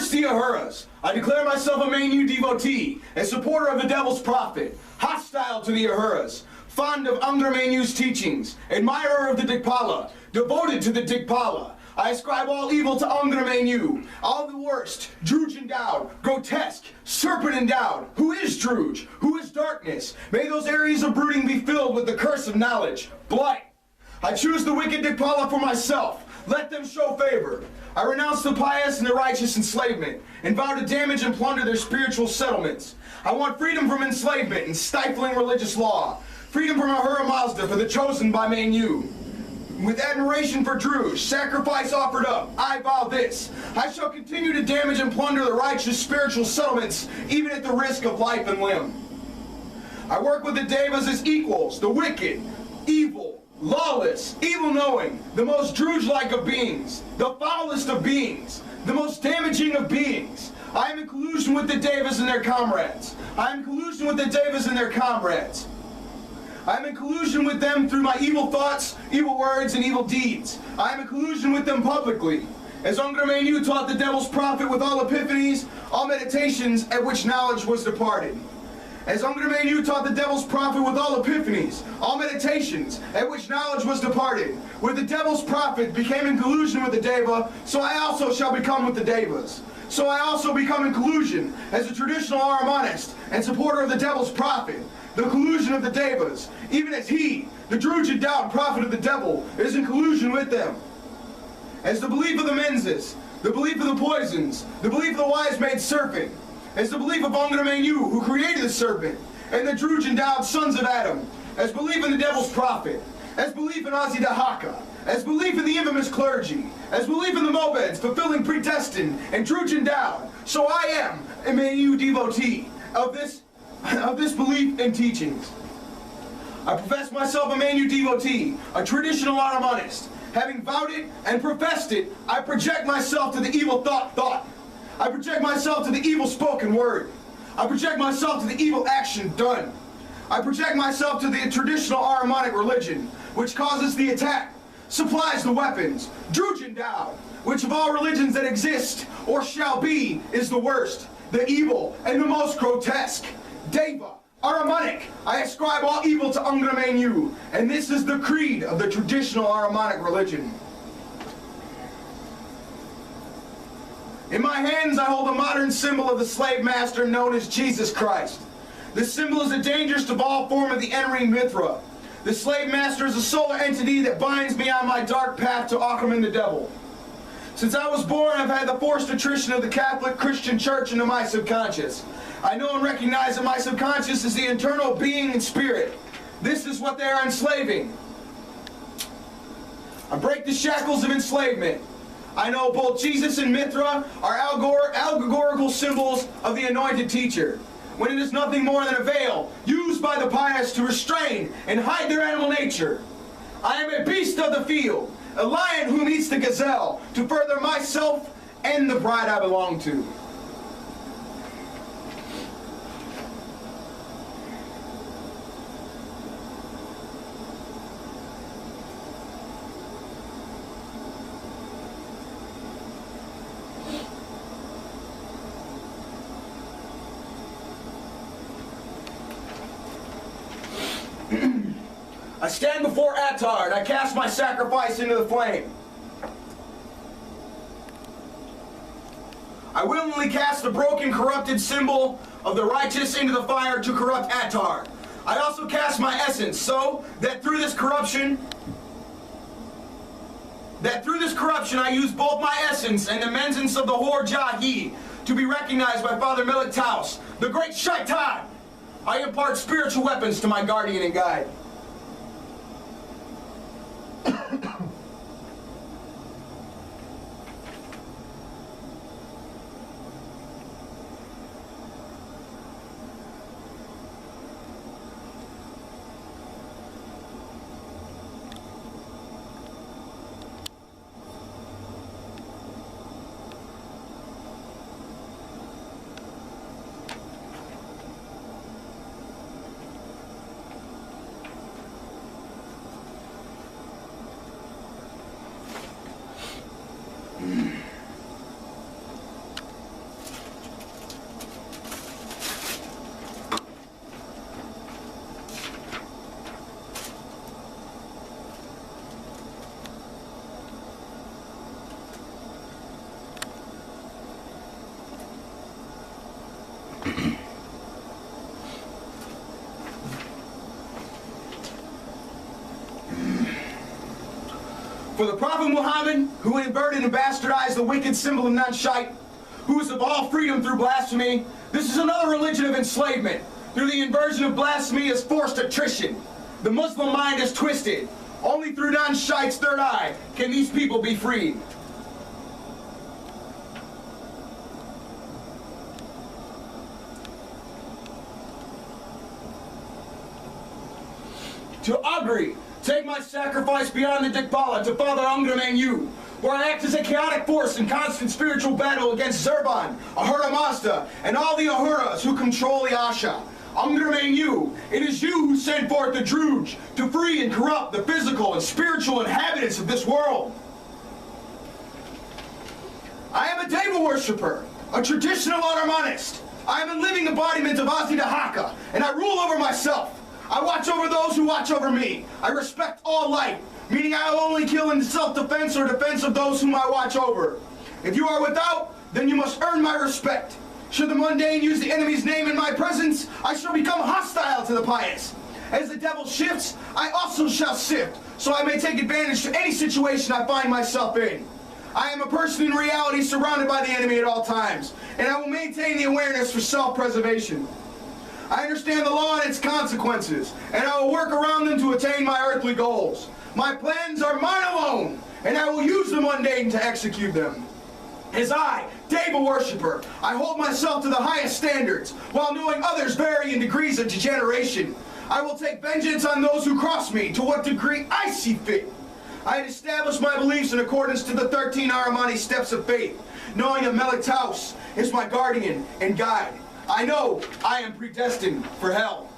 curse the Ahuras. I declare myself a Manu devotee, a supporter of the devil's prophet, hostile to the Ahuras, fond of Angra Mainyu's teachings, admirer of the Dikpala, devoted to the Dikpala. I ascribe all evil to Angra Mainyu, all the worst, Druj endowed, grotesque, serpent endowed. Who is Druj? Who is darkness? May those areas of brooding be filled with the curse of knowledge, blight. I choose the wicked Dikpala for myself. Let them show favor. I renounce the pious and the righteous enslavement, and vow to damage and plunder their spiritual settlements. I want freedom from enslavement and stifling religious law. Freedom from Ahura Mazda for the chosen by Mainyu. With admiration for Druj, sacrifice offered up, I vow this. I shall continue to damage and plunder the righteous spiritual settlements, even at the risk of life and limb. I work with the Devas as equals, the wicked, evil, lawless, evil-knowing, the most Druj-like of beings, the foulest of beings, the most damaging of beings. I am in collusion with the Devas and their comrades. I am in collusion with the Devas and their comrades. I am in collusion with them through my evil thoughts, evil words, and evil deeds. I am in collusion with them publicly. As Angra Mainyu taught the devil's prophet with all epiphanies, all meditations at which knowledge was departed. As Angra Mainyu taught the devil's prophet with all epiphanies, all meditations at which knowledge was departed. Where the devil's prophet became in collusion with the Deva, so I also shall become with the Devas. So I also become in collusion as a traditional Ahrimanist and supporter of the devil's prophet. The collusion of the Devas, even as he, the Druj endowed prophet of the devil, is in collusion with them. As the belief of the Menzies, the belief of the Poisons, the belief of the wise made serpent, as the belief of Angra Mainyu, who created the serpent, and the Druj endowed sons of Adam, as belief in the devil's prophet, as belief in Ozzy Dahaka, as belief in the infamous clergy, as belief in the Mobeds fulfilling predestined and Druj endowed, so I am a Mainyu devotee of this belief and teachings. I profess myself a Mainyu devotee, a traditional Ahrimanist. Having vowed it and professed it, I project myself to the evil thought. I project myself to the evil spoken word. I project myself to the evil action done. I project myself to the traditional Ahrimanic religion, which causes the attack, supplies the weapons, Druj endowed, which of all religions that exist or shall be is the worst, the evil, and the most grotesque. Deva, Ahrimanic, I ascribe all evil to Angra Mainyu, and this is the creed of the traditional Ahrimanic religion. In my hands I hold a modern symbol of the slave master known as Jesus Christ. This symbol is the dangerous of all form of the Enri Mithra. The slave master is a solar entity that binds me on my dark path to Ahriman the devil. Since I was born, I've had the forced attrition of the Catholic Christian Church into my subconscious. I know and recognize that my subconscious is the internal being and spirit. This is what they are enslaving. I break the shackles of enslavement. I know both Jesus and Mithra are allegorical symbols of the anointed teacher, when it is nothing more than a veil used by the pious to restrain and hide their animal nature. I am a beast of the field, a lion who eats the gazelle to further myself and the bride I belong to. I stand before Attar and I cast my sacrifice into the flame. I willingly cast the broken, corrupted symbol of the righteous into the fire to corrupt Attar. I also cast my essence so that through this corruption I use both my essence and the menzence of the Hor Jahi to be recognized by Father Melik Taus, the great Shaitan. I impart spiritual weapons to my guardian and guide. For the Prophet Muhammad, who inverted and bastardized the wicked symbol of Nanshite, who is of all freedom through blasphemy, this is another religion of enslavement. Through the inversion of blasphemy is forced attrition. The Muslim mind is twisted. Only through Nanshite's third eye can these people be freed. To Agri, take my sacrifice beyond the Dikpala to Father Angra Mainyu, where I act as a chaotic force in constant spiritual battle against Zurban, Ahura Mazda, and all the Ahuras who control the Asha. Angra Mainyu, it is you who sent forth the Druj to free and corrupt the physical and spiritual inhabitants of this world. I am a Deva worshipper, a traditional Armanist. I am a living embodiment of Azidahaka, and I rule over myself. I watch over those who watch over me. I respect all life, meaning I will only kill in self-defense or defense of those whom I watch over. If you are without, then you must earn my respect. Should the mundane use the enemy's name in my presence, I shall become hostile to the pious. As the devil shifts, I also shall shift, so I may take advantage of any situation I find myself in. I am a person in reality surrounded by the enemy at all times, and I will maintain the awareness for self-preservation. I understand the law and its consequences, and I will work around them to attain my earthly goals. My plans are mine alone, and I will use the mundane to execute them. As I, Deva worshipper, I hold myself to the highest standards, while knowing others vary in degrees of degeneration. I will take vengeance on those who cross me to what degree I see fit. I had established my beliefs in accordance to the 13 Aramani steps of faith, knowing that Melik Taus is my guardian and guide. I know I am predestined for hell.